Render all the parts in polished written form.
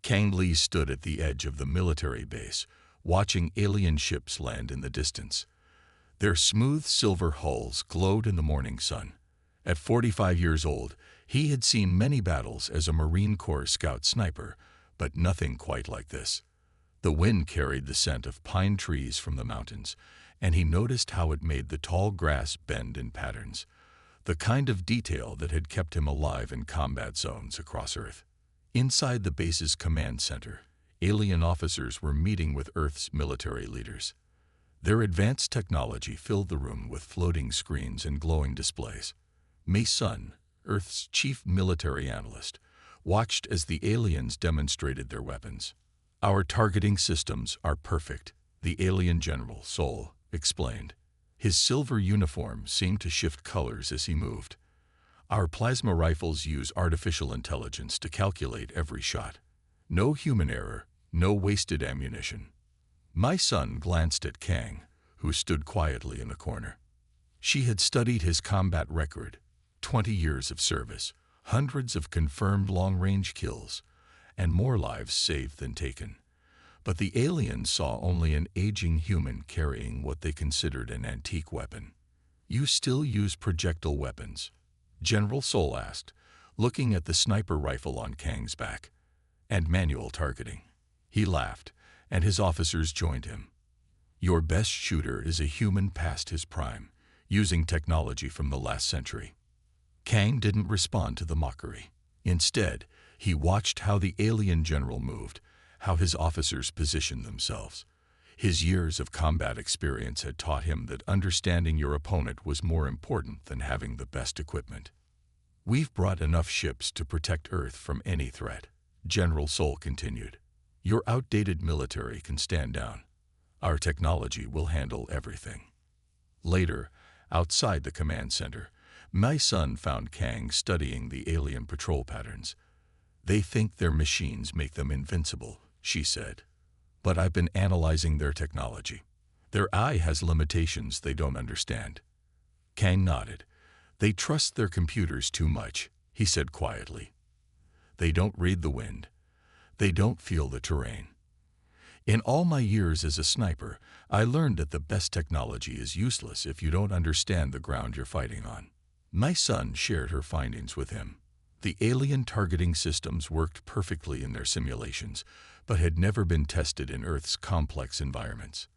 Kang Lee stood at the edge of the military base, watching alien ships land in the distance. Their smooth silver hulls glowed in the morning sun. At 45 years old, he had seen many battles as a Marine Corps scout sniper, but nothing quite like this. The wind carried the scent of pine trees from the mountains, and he noticed how it made the tall grass bend in patterns, the kind of detail that had kept him alive in combat zones across Earth. Inside the base's command center, alien officers were meeting with Earth's military leaders. Their advanced technology filled the room with floating screens and glowing displays. Mei Sun, Earth's chief military analyst, watched as the aliens demonstrated their weapons. "Our targeting systems are perfect," the alien general, Sol, explained. His silver uniform seemed to shift colors as he moved. "Our plasma rifles use artificial intelligence to calculate every shot. No human error, no wasted ammunition." My son glanced at Kang, who stood quietly in the corner. She had studied his combat record, 20 years of service, hundreds of confirmed long-range kills, and more lives saved than taken. But the aliens saw only an aging human carrying what they considered an antique weapon. "You still use projectile weapons?" General Sol asked, looking at the sniper rifle on Kang's back. "And manual targeting." He laughed, and his officers joined him. "Your best shooter is a human past his prime, using technology from the last century." Kang didn't respond to the mockery. Instead, he watched how the alien general moved, how his officers positioned themselves. His years of combat experience had taught him that understanding your opponent was more important than having the best equipment. "We've brought enough ships to protect Earth from any threat," General Sol continued. "Your outdated military can stand down. Our technology will handle everything." Later, outside the command center, my son found Kang studying the alien patrol patterns. "They think their machines make them invincible," she said. "But I've been analyzing their technology. Their eye has limitations they don't understand." Kang nodded. "They trust their computers too much," he said quietly. "They don't read the wind. They don't feel the terrain. In all my years as a sniper, I learned that the best technology is useless if you don't understand the ground you're fighting on." My son shared her findings with him. The alien targeting systems worked perfectly in their simulations, but had never been tested in Earth's complex environments.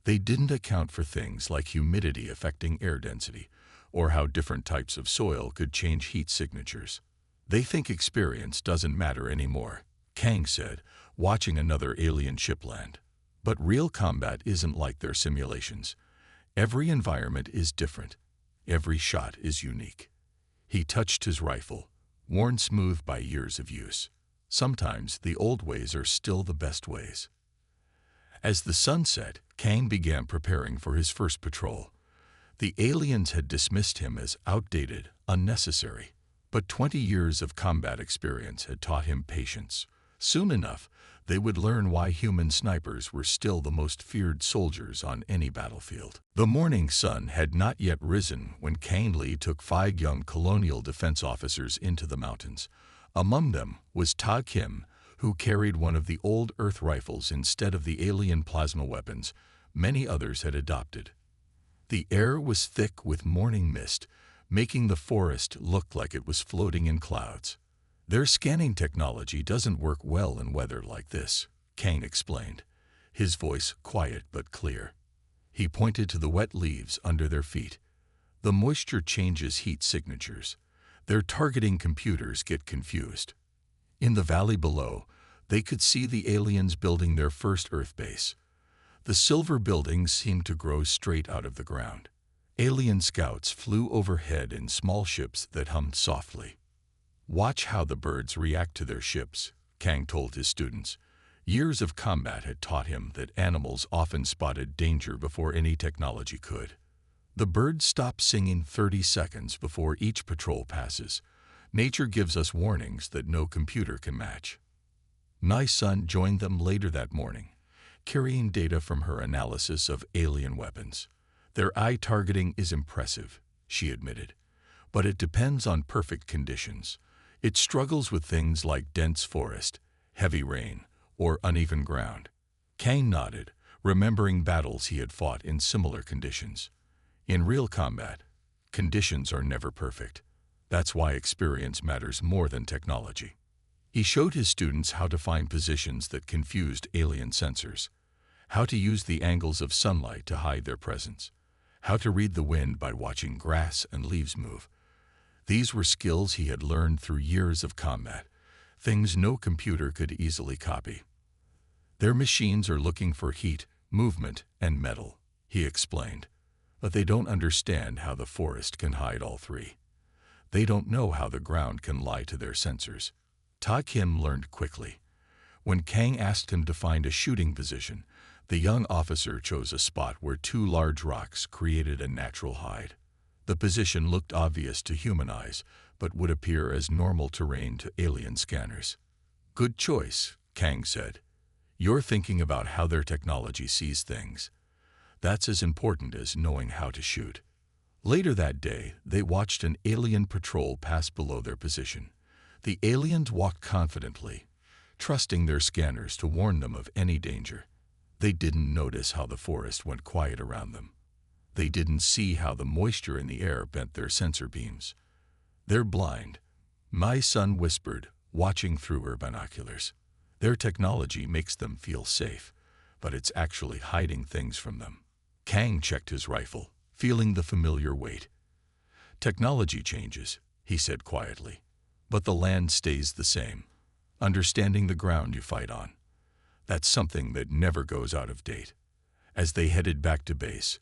They didn't account for things like humidity affecting air density, or how different types of soil could change heat signatures. "They think experience doesn't matter anymore," Kang said, watching another alien ship land. "But real combat isn't like their simulations. Every environment is different. Every shot is unique." He touched his rifle, worn smooth by years of use. "Sometimes the old ways are still the best ways." As the sun set, Kang began preparing for his first patrol. The aliens had dismissed him as outdated, unnecessary, but 20 years of combat experience had taught him patience. Soon enough, they would learn why human snipers were still the most feared soldiers on any battlefield. The morning sun had not yet risen when Kang Lee took 5 young colonial defense officers into the mountains. Among them was Ta Kim, who carried one of the old Earth rifles instead of the alien plasma weapons many others had adopted. The air was thick with morning mist, making the forest look like it was floating in clouds. "Their scanning technology doesn't work well in weather like this," Kang explained, his voice quiet but clear. He pointed to the wet leaves under their feet. "The moisture changes heat signatures. Their targeting computers get confused." In the valley below, they could see the aliens building their first Earth base. The silver buildings seemed to grow straight out of the ground. Alien scouts flew overhead in small ships that hummed softly. "Watch how the birds react to their ships," Kang told his students. Years of combat had taught him that animals often spotted danger before any technology could. "The birds stop singing 30 seconds before each patrol passes. Nature gives us warnings that no computer can match." My son joined them later that morning, carrying data from her analysis of alien weapons. "Their eye targeting is impressive," she admitted, "but it depends on perfect conditions. It struggles with things like dense forest, heavy rain, or uneven ground. Kang nodded, remembering battles he had fought in similar conditions. In real combat, conditions are never perfect. That's why experience matters more than technology. He showed his students how to find positions that confused alien sensors, how to use the angles of sunlight to hide their presence, how to read the wind by watching grass and leaves move. These were skills he had learned through years of combat, things no computer could easily copy. Their machines are looking for heat, movement, and metal, he explained, but they don't understand how the forest can hide all three. They don't know how the ground can lie to their sensors. Ta Kim learned quickly. When Kang asked him to find a shooting position, the young officer chose a spot where two large rocks created a natural hide. The position looked obvious to human eyes, but would appear as normal terrain to alien scanners. "Good choice," Kang said. "You're thinking about how their technology sees things. That's as important as knowing how to shoot." Later that day, they watched an alien patrol pass below their position. The aliens walked confidently, trusting their scanners to warn them of any danger. They didn't notice how the forest went quiet around them. They didn't see how the moisture in the air bent their sensor beams. "They're blind," my son whispered, watching through her binoculars. "Their technology makes them feel safe, but it's actually hiding things from them." Kang checked his rifle, feeling the familiar weight. "Technology changes," he said quietly, "but the land stays the same. Understanding the ground you fight on. That's something that never goes out of date." As they headed back to base,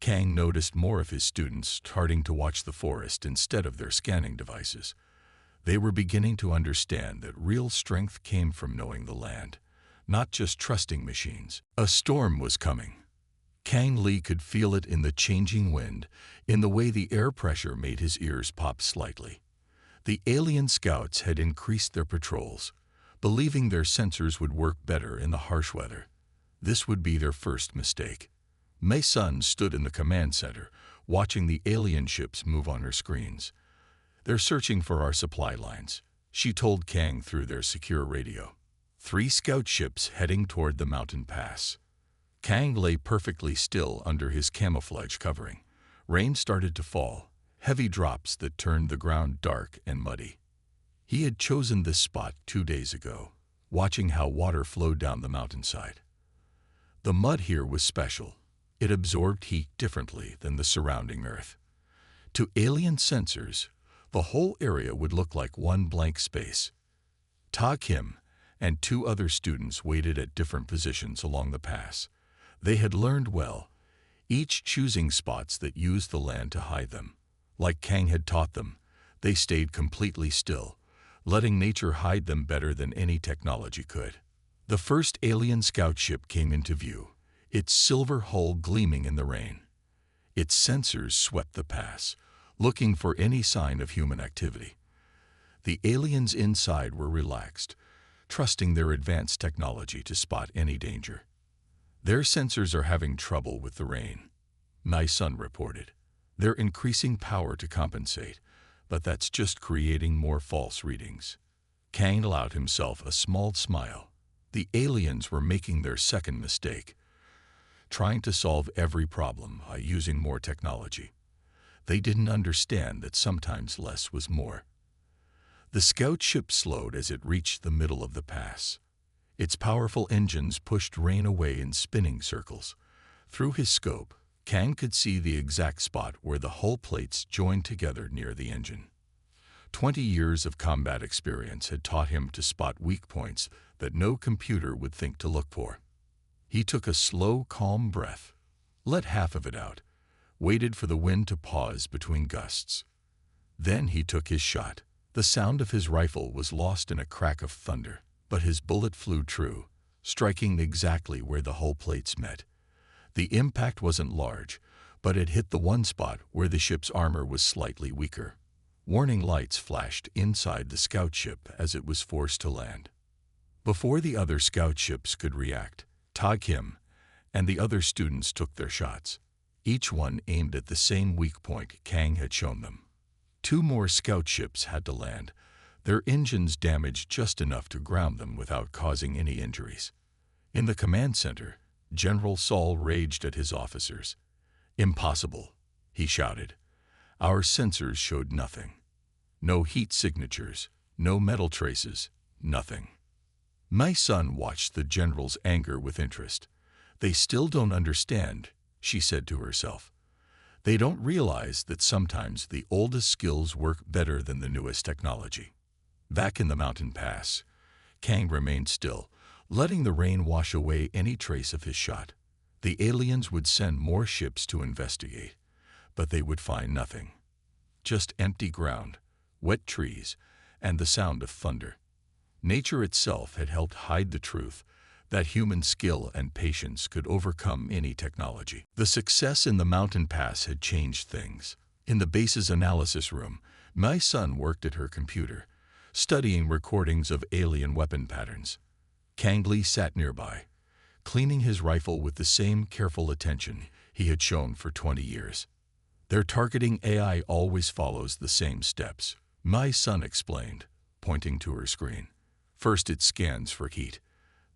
Kang noticed more of his students starting to watch the forest instead of their scanning devices. They were beginning to understand that real strength came from knowing the land, not just trusting machines. A storm was coming. Kang Lee could feel it in the changing wind, in the way the air pressure made his ears pop slightly. The alien scouts had increased their patrols, believing their sensors would work better in the harsh weather. This would be their first mistake. Mei Sun stood in the command center, watching the alien ships move on her screens. "They're searching for our supply lines," she told Kang through their secure radio. 3 scout ships heading toward the mountain pass. Kang lay perfectly still under his camouflage covering. Rain started to fall, heavy drops that turned the ground dark and muddy. He had chosen this spot 2 days ago, watching how water flowed down the mountainside. The mud here was special. It absorbed heat differently than the surrounding earth. To alien sensors, the whole area would look like one blank space. Ta Kim and 2 other students waited at different positions along the pass. They had learned well, each choosing spots that used the land to hide them. Like Kang had taught them, they stayed completely still, letting nature hide them better than any technology could. The first alien scout ship came into view, its silver hull gleaming in the rain. Its sensors swept the pass, looking for any sign of human activity. The aliens inside were relaxed, trusting their advanced technology to spot any danger. "Their sensors are having trouble with the rain," my son reported. "They're increasing power to compensate, but that's just creating more false readings." Kang allowed himself a small smile. The aliens were making their second mistake, trying to solve every problem by using more technology. They didn't understand that sometimes less was more. The scout ship slowed as it reached the middle of the pass. Its powerful engines pushed rain away in spinning circles. Through his scope, Kang could see the exact spot where the hull plates joined together near the engine. 20 years of combat experience had taught him to spot weak points that no computer would think to look for. He took a slow, calm breath, let half of it out, waited for the wind to pause between gusts. Then he took his shot. The sound of his rifle was lost in a crack of thunder, but his bullet flew true, striking exactly where the hull plates met. The impact wasn't large, but it hit the one spot where the ship's armor was slightly weaker. Warning lights flashed inside the scout ship as it was forced to land. Before the other scout ships could react, Ta Kim and the other students took their shots. Each one aimed at the same weak point Kang had shown them. 2 more scout ships had to land, their engines damaged just enough to ground them without causing any injuries. In the command center, General Saul raged at his officers. "Impossible," he shouted. "Our sensors showed nothing. No heat signatures, no metal traces, nothing." My son watched the general's anger with interest. "They still don't understand," she said to herself. "They don't realize that sometimes the oldest skills work better than the newest technology." Back in the mountain pass, Kang remained still, letting the rain wash away any trace of his shot. The aliens would send more ships to investigate, but they would find nothing. Just empty ground, wet trees, and the sound of thunder. Nature itself had helped hide the truth that human skill and patience could overcome any technology. The success in the mountain pass had changed things. In the base's analysis room, my son worked at her computer, studying recordings of alien weapon patterns. Kang Lee sat nearby, cleaning his rifle with the same careful attention he had shown for 20 years. "Their targeting AI always follows the same steps," my son explained, pointing to her screen. "First it scans for heat,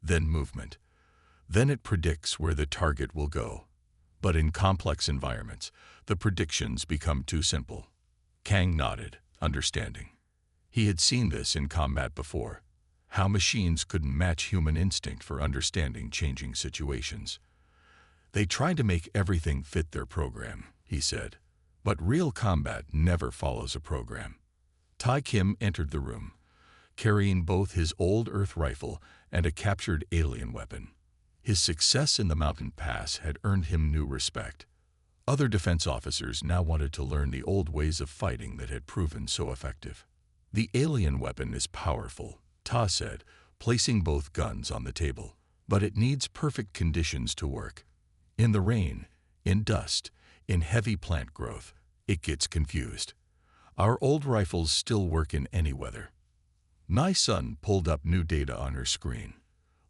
then movement. Then it predicts where the target will go. But in complex environments, the predictions become too simple." Kang nodded, understanding. He had seen this in combat before, how machines couldn't match human instinct for understanding changing situations. "They try to make everything fit their program," he said. "But real combat never follows a program." Tai Kim entered the room, carrying both his old Earth rifle and a captured alien weapon. His success in the mountain pass had earned him new respect. Other defense officers now wanted to learn the old ways of fighting that had proven so effective. "The alien weapon is powerful," Ta said, placing both guns on the table. "But it needs perfect conditions to work. In the rain, in dust, in heavy plant growth, it gets confused. Our old rifles still work in any weather." My son pulled up new data on her screen.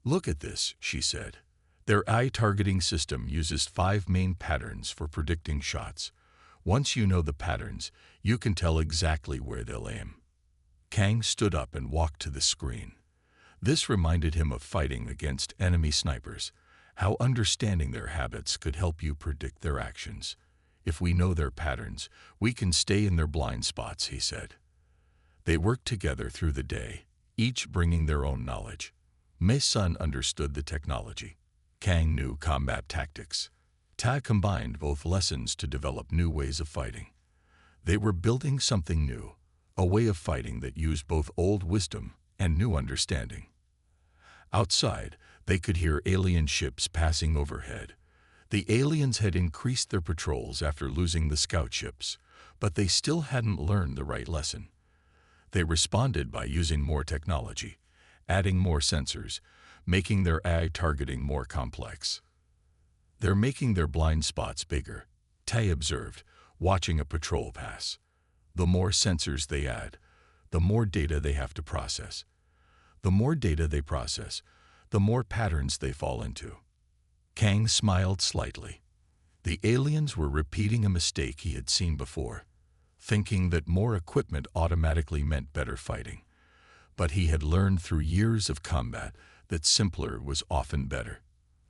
"Look at this," she said. "Their eye targeting system uses 5 main patterns for predicting shots. Once you know the patterns, you can tell exactly where they'll aim." Kang stood up and walked to the screen. This reminded him of fighting against enemy snipers, how understanding their habits could help you predict their actions. "If we know their patterns, we can stay in their blind spots," he said. They worked together through the day, each bringing their own knowledge. Mei's son understood the technology. Kang knew combat tactics. Ta combined both lessons to develop new ways of fighting. They were building something new, a way of fighting that used both old wisdom and new understanding. Outside, they could hear alien ships passing overhead. The aliens had increased their patrols after losing the scout ships, but they still hadn't learned the right lesson. They responded by using more technology, adding more sensors, making their eye targeting more complex. "They're making their blind spots bigger," Tai observed, watching a patrol pass. "The more sensors they add, the more data they have to process. The more data they process, the more patterns they fall into." Kang smiled slightly. The aliens were repeating a mistake he had seen before, thinking that more equipment automatically meant better fighting. But he had learned through years of combat that simpler was often better.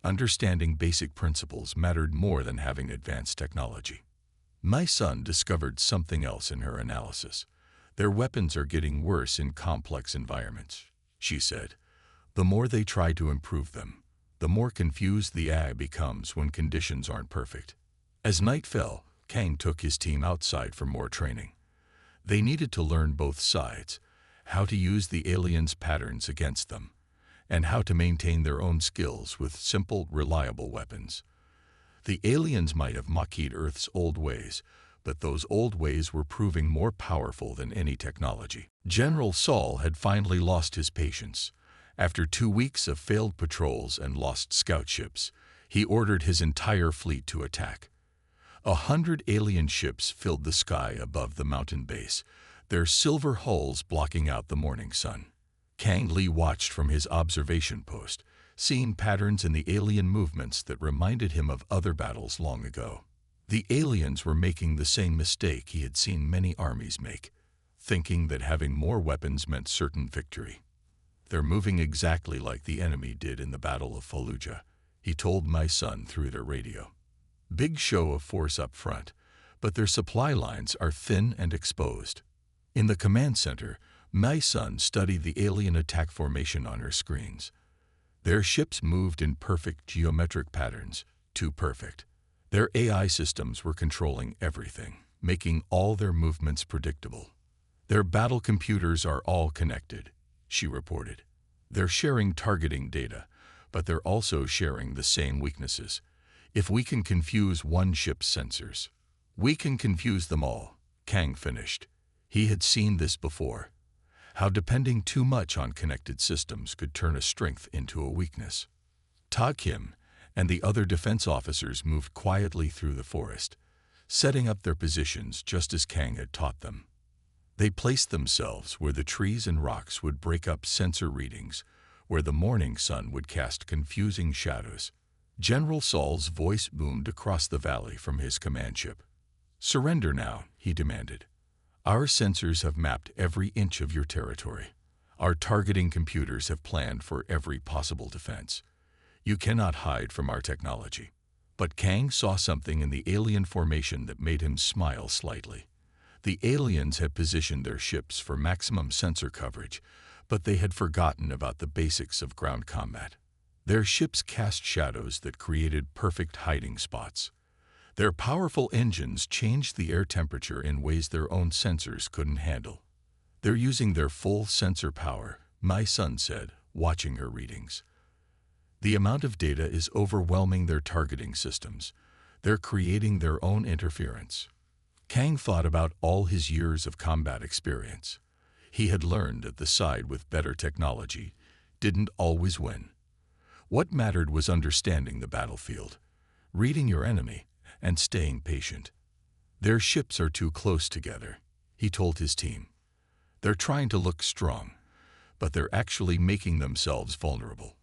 Understanding basic principles mattered more than having advanced technology. My son discovered something else in her analysis. "Their weapons are getting worse in complex environments," she said. "The more they try to improve them, the more confused the eye becomes when conditions aren't perfect." As night fell, Kang took his team outside for more training. They needed to learn both sides, how to use the aliens' patterns against them, and how to maintain their own skills with simple, reliable weapons. The aliens might have mocked Earth's old ways, but those old ways were proving more powerful than any technology. General Saul had finally lost his patience. After 2 weeks of failed patrols and lost scout ships, he ordered his entire fleet to attack. 100 alien ships filled the sky above the mountain base, their silver hulls blocking out the morning sun. Kang Lee watched from his observation post, seeing patterns in the alien movements that reminded him of other battles long ago. The aliens were making the same mistake he had seen many armies make, thinking that having more weapons meant certain victory. "They're moving exactly like the enemy did in the Battle of Fallujah," he told my son through their radio. "Big show of force up front, but their supply lines are thin and exposed." In the command center, my son studied the alien attack formation on her screens. Their ships moved in perfect geometric patterns, too perfect. Their AI systems were controlling everything, making all their movements predictable. "Their battle computers are all connected," she reported. "They're sharing targeting data, but they're also sharing the same weaknesses. If we can confuse one ship's sensors, we can confuse them all," Kang finished. He had seen this before, how depending too much on connected systems could turn a strength into a weakness. Ta Kim and the other defense officers moved quietly through the forest, setting up their positions just as Kang had taught them. They placed themselves where the trees and rocks would break up sensor readings, where the morning sun would cast confusing shadows. General Saul's voice boomed across the valley from his command ship. "Surrender now," he demanded. "Our sensors have mapped every inch of your territory. Our targeting computers have planned for every possible defense. You cannot hide from our technology." But Kang saw something in the alien formation that made him smile slightly. The aliens had positioned their ships for maximum sensor coverage, but they had forgotten about the basics of ground combat. Their ships cast shadows that created perfect hiding spots. Their powerful engines changed the air temperature in ways their own sensors couldn't handle. "They're using their full sensor power," my son said, watching her readings. "The amount of data is overwhelming their targeting systems. They're creating their own interference." Kang thought about all his years of combat experience. He had learned that the side with better technology didn't always win. What mattered was understanding the battlefield, reading your enemy, and staying patient. "Their ships are too close together," he told his team. "They're trying to look strong, but they're actually making themselves vulnerable.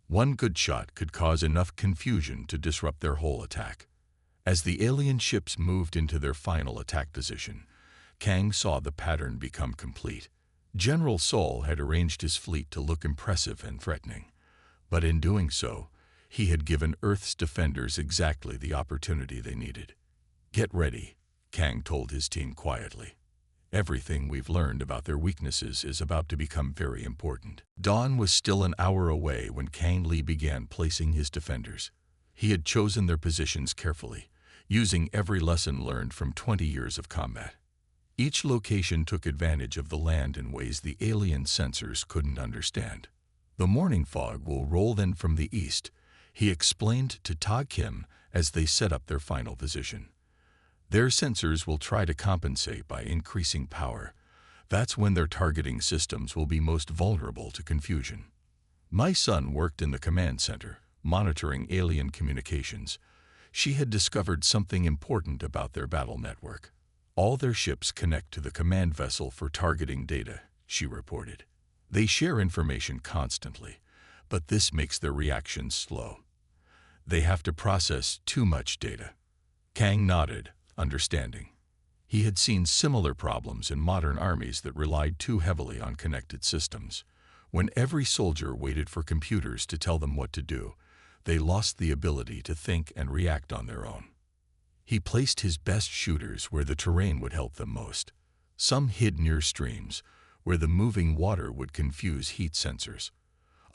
One good shot could cause enough confusion to disrupt their whole attack." As the alien ships moved into their final attack position, Kang saw the pattern become complete. General Saul had arranged his fleet to look impressive and threatening, but in doing so, he had given Earth's defenders exactly the opportunity they needed. "Get ready," Kang told his team quietly. "Everything we've learned about their weaknesses is about to become very important." Dawn was still an hour away when Kang Lee began placing his defenders. He had chosen their positions carefully, using every lesson learned from 20 years of combat. Each location took advantage of the land in ways the alien sensors couldn't understand. "The morning fog will roll in from the east," he explained to Ta Kim as they set up their final position. "Their sensors will try to compensate by increasing power. That's when their targeting systems will be most vulnerable to confusion." My son worked in the command center, monitoring alien communications. She had discovered something important about their battle network. "All their ships connect to the command vessel for targeting data," she reported. "They share information constantly, but this makes their reactions slow. They have to process too much data." Kang nodded, understanding. He had seen similar problems in modern armies that relied too heavily on connected systems. When every soldier waited for computers to tell them what to do, they lost the ability to think and react on their own. He placed his best shooters where the terrain would help them most. Some hid near streams, where the moving water would confuse heat sensors.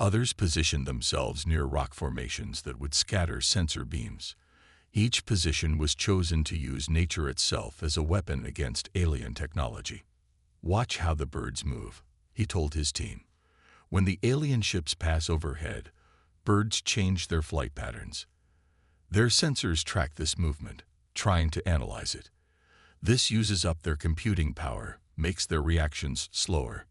Others positioned themselves near rock formations that would scatter sensor beams. Each position was chosen to use nature itself as a weapon against alien technology. "Watch how the birds move," he told his team. "When the alien ships pass overhead, birds change their flight patterns. Their sensors track this movement, trying to analyze it. This uses up their computing power, makes their reactions slower."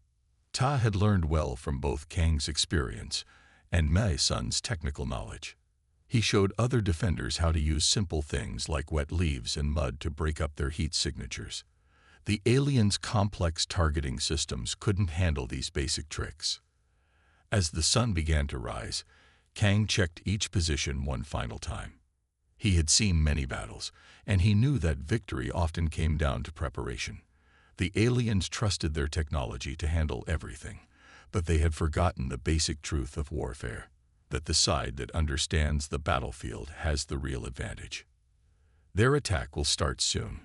Ta had learned well from both Kang's experience and my son's technical knowledge. He showed other defenders how to use simple things like wet leaves and mud to break up their heat signatures. The aliens' complex targeting systems couldn't handle these basic tricks. As the sun began to rise, Kang checked each position one final time. He had seen many battles, and he knew that victory often came down to preparation. The aliens trusted their technology to handle everything, but they had forgotten the basic truth of warfare, that the side that understands the battlefield has the real advantage. Their attack will start soon,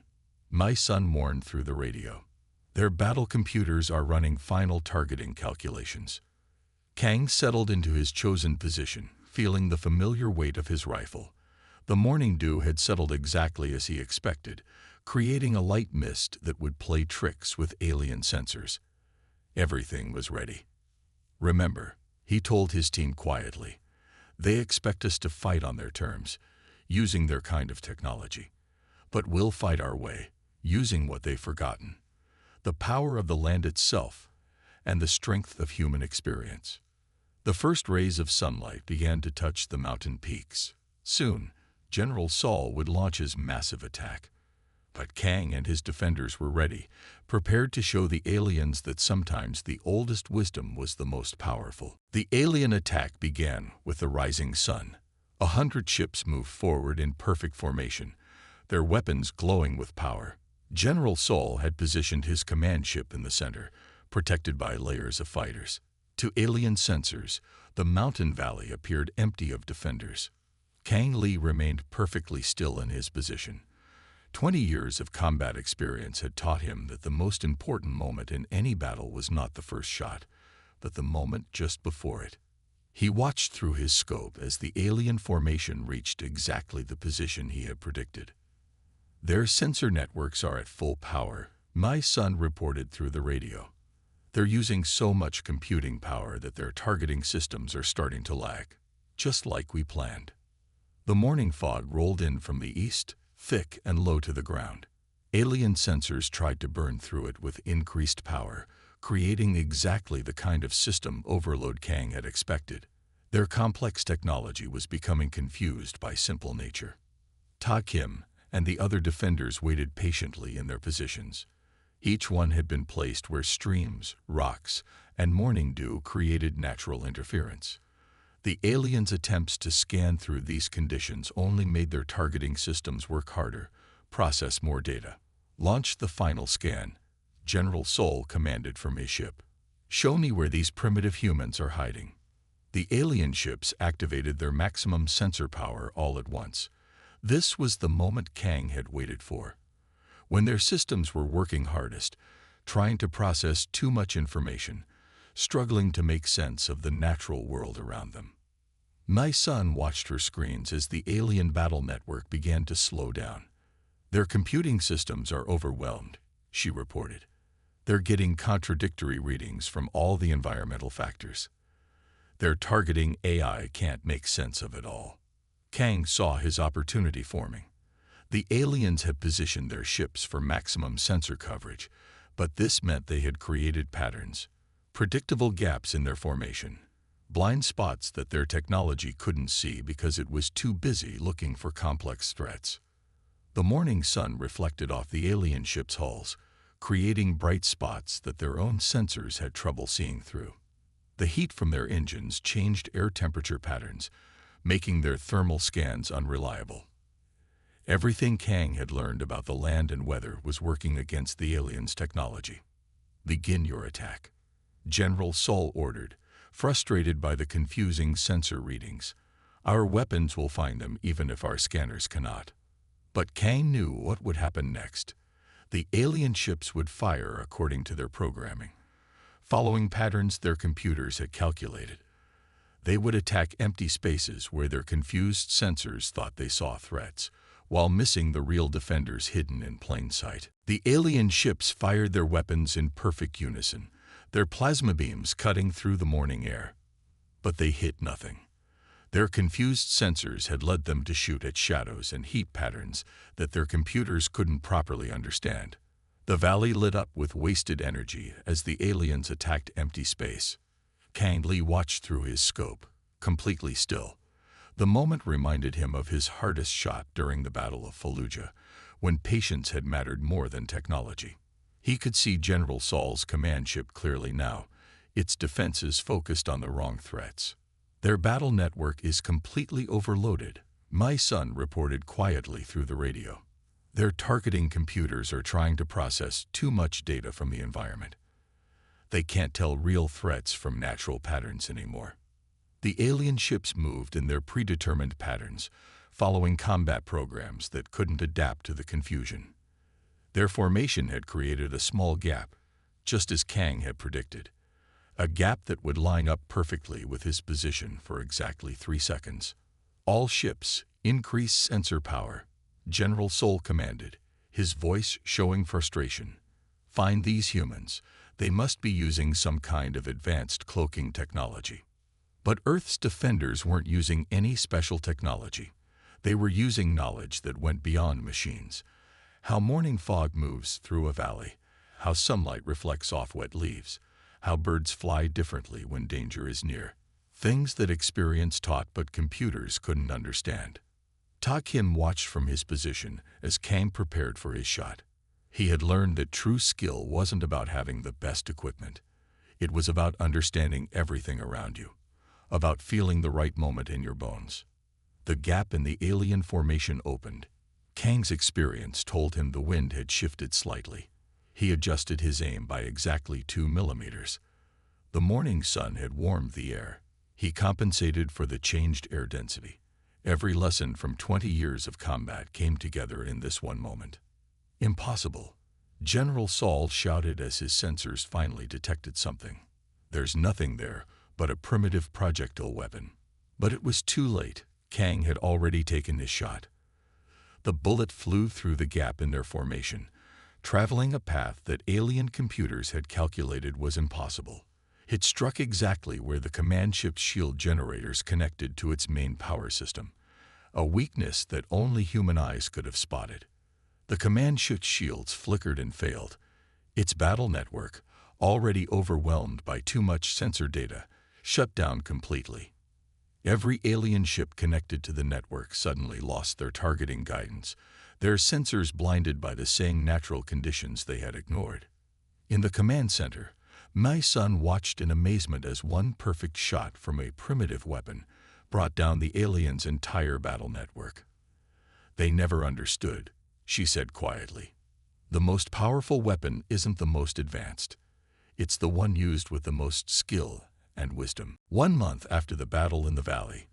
my son warned through the radio. Their battle computers are running final targeting calculations. Kang settled into his chosen position, feeling the familiar weight of his rifle. The morning dew had settled exactly as he expected, creating a light mist that would play tricks with alien sensors. Everything was ready. Remember, he told his team quietly, they expect us to fight on their terms, using their kind of technology. But we'll fight our way, using what they've forgotten. The power of the land itself, and the strength of human experience. The first rays of sunlight began to touch the mountain peaks. Soon, General Saul would launch his massive attack. But Kang and his defenders were ready, prepared to show the aliens that sometimes the oldest wisdom was the most powerful. The alien attack began with the rising sun. 100 ships moved forward in perfect formation, their weapons glowing with power. General Saul had positioned his command ship in the center, protected by layers of fighters. To alien sensors, the mountain valley appeared empty of defenders. Kang Lee remained perfectly still in his position. 20 years of combat experience had taught him that the most important moment in any battle was not the first shot, but the moment just before it. He watched through his scope as the alien formation reached exactly the position he had predicted. Their sensor networks are at full power, my son reported through the radio. They're using so much computing power that their targeting systems are starting to lag, just like we planned. The morning fog rolled in from the east, thick and low to the ground. Alien sensors tried to burn through it with increased power, creating exactly the kind of system overload Kang had expected. Their complex technology was becoming confused by simple nature. Ta Kim and the other defenders waited patiently in their positions. Each one had been placed where streams, rocks, and morning dew created natural interference. The aliens' attempts to scan through these conditions only made their targeting systems work harder, process more data. Launch the final scan, General Sol commanded from his ship. Show me where these primitive humans are hiding. The alien ships activated their maximum sensor power all at once. This was the moment Kang had waited for. When their systems were working hardest, trying to process too much information, struggling to make sense of the natural world around them. My son watched her screens as the alien battle network began to slow down. Their computing systems are overwhelmed, she reported. They're getting contradictory readings from all the environmental factors. Their targeting AI can't make sense of it all. Kang saw his opportunity forming. The aliens had positioned their ships for maximum sensor coverage, but this meant they had created patterns, predictable gaps in their formation, blind spots that their technology couldn't see because it was too busy looking for complex threats. The morning sun reflected off the alien ships' hulls, creating bright spots that their own sensors had trouble seeing through. The heat from their engines changed air temperature patterns, making their thermal scans unreliable. Everything Kang had learned about the land and weather was working against the aliens' technology. Begin your attack, General Sol ordered, frustrated by the confusing sensor readings. Our weapons will find them even if our scanners cannot. But Kang knew what would happen next. The alien ships would fire according to their programming, following patterns their computers had calculated. They would attack empty spaces where their confused sensors thought they saw threats, while missing the real defenders hidden in plain sight. The alien ships fired their weapons in perfect unison, their plasma beams cutting through the morning air. But they hit nothing. Their confused sensors had led them to shoot at shadows and heat patterns that their computers couldn't properly understand. The valley lit up with wasted energy as the aliens attacked empty space. Kang Lee watched through his scope, completely still. The moment reminded him of his hardest shot during the Battle of Fallujah, when patience had mattered more than technology. He could see General Sol's command ship clearly now, its defenses focused on the wrong threats. Their battle network is completely overloaded, my son reported quietly through the radio. Their targeting computers are trying to process too much data from the environment. They can't tell real threats from natural patterns anymore. The alien ships moved in their predetermined patterns, following combat programs that couldn't adapt to the confusion. Their formation had created a small gap, just as Kang had predicted. A gap that would line up perfectly with his position for exactly 3 seconds. All ships, increase sensor power, General Sol commanded, his voice showing frustration. Find these humans. They must be using some kind of advanced cloaking technology. But Earth's defenders weren't using any special technology. They were using knowledge that went beyond machines. How morning fog moves through a valley, how sunlight reflects off wet leaves, how birds fly differently when danger is near. Things that experience taught but computers couldn't understand. Ta Kim watched from his position as Kang prepared for his shot. He had learned that true skill wasn't about having the best equipment. It was about understanding everything around you, about feeling the right moment in your bones. The gap in the alien formation opened. Kang's experience told him the wind had shifted slightly. He adjusted his aim by exactly 2 millimeters. The morning sun had warmed the air. He compensated for the changed air density. Every lesson from 20 years of combat came together in this one moment. Impossible. General Sol shouted as his sensors finally detected something. There's nothing there but a primitive projectile weapon. But it was too late. Kang had already taken his shot. The bullet flew through the gap in their formation, traveling a path that alien computers had calculated was impossible. It struck exactly where the command ship's shield generators connected to its main power system, a weakness that only human eyes could have spotted. The command ship's shields flickered and failed. Its battle network, already overwhelmed by too much sensor data, shut down completely. Every alien ship connected to the network suddenly lost their targeting guidance, their sensors blinded by the same natural conditions they had ignored. In the command center, my son watched in amazement as one perfect shot from a primitive weapon brought down the aliens' entire battle network. They never understood, she said quietly. The most powerful weapon isn't the most advanced. It's the one used with the most skill and wisdom. 1 month after the battle in the valley,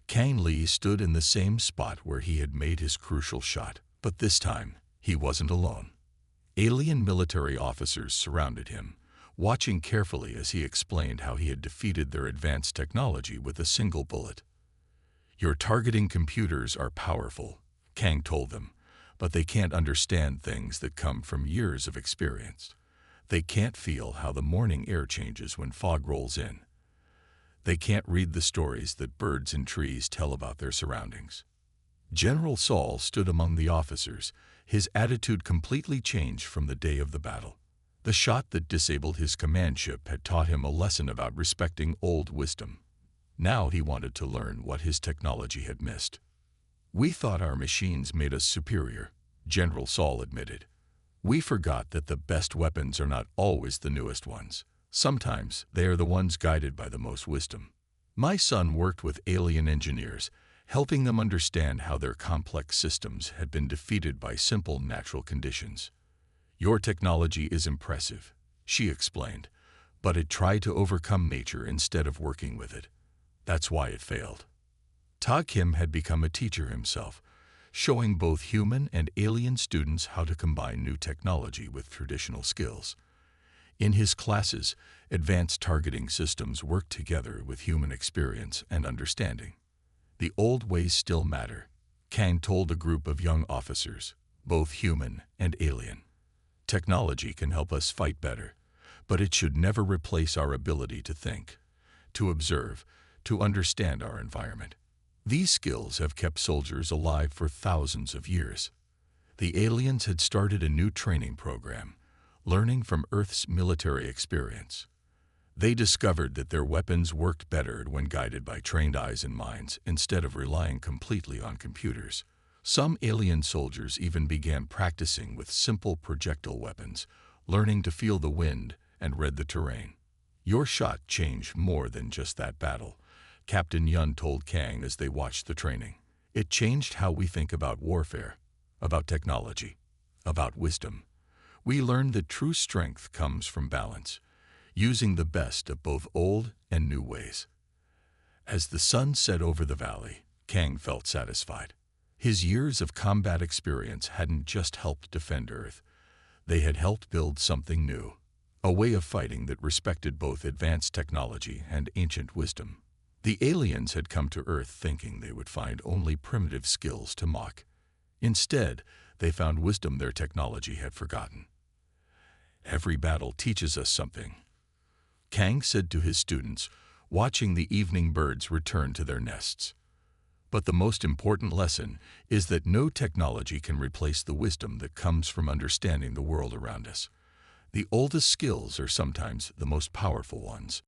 Kang Lee stood in the same spot where he had made his crucial shot. But this time, he wasn't alone. Alien military officers surrounded him, watching carefully as he explained how he had defeated their advanced technology with a single bullet. Your targeting computers are powerful, Kang told them, but they can't understand things that come from years of experience. They can't feel how the morning air changes when fog rolls in. They can't read the stories that birds and trees tell about their surroundings. General Sol stood among the officers, his attitude completely changed from the day of the battle. The shot that disabled his command ship had taught him a lesson about respecting old wisdom. Now he wanted to learn what his technology had missed. We thought our machines made us superior, General Sol admitted. We forgot that the best weapons are not always the newest ones. Sometimes they are the ones guided by the most wisdom. My son worked with alien engineers, helping them understand how their complex systems had been defeated by simple natural conditions. Your technology is impressive, she explained, but it tried to overcome nature instead of working with it. That's why it failed. Ta Kim had become a teacher himself, showing both human and alien students how to combine new technology with traditional skills. In his classes, advanced targeting systems worked together with human experience and understanding. The old ways still matter, Kang told a group of young officers, both human and alien. Technology can help us fight better, but it should never replace our ability to think, to observe, to understand our environment. These skills have kept soldiers alive for thousands of years. The aliens had started a new training program, learning from Earth's military experience. They discovered that their weapons worked better when guided by trained eyes and minds instead of relying completely on computers. Some alien soldiers even began practicing with simple projectile weapons, learning to feel the wind and read the terrain. Your shot changed more than just that battle, Captain Yun told Kang as they watched the training. It changed how we think about warfare. about technology, about wisdom. We learned that true strength comes from balance, using the best of both old and new ways. As the sun set over the valley, Kang felt satisfied. His years of combat experience hadn't just helped defend Earth. They had helped build something new, a way of fighting that respected both advanced technology and ancient wisdom. The aliens had come to Earth thinking they would find only primitive skills to mock. Instead, they found wisdom their technology had forgotten. Every battle teaches us something, Kang said to his students, watching the evening birds return to their nests. But the most important lesson is that no technology can replace the wisdom that comes from understanding the world around us. The oldest skills are sometimes the most powerful ones.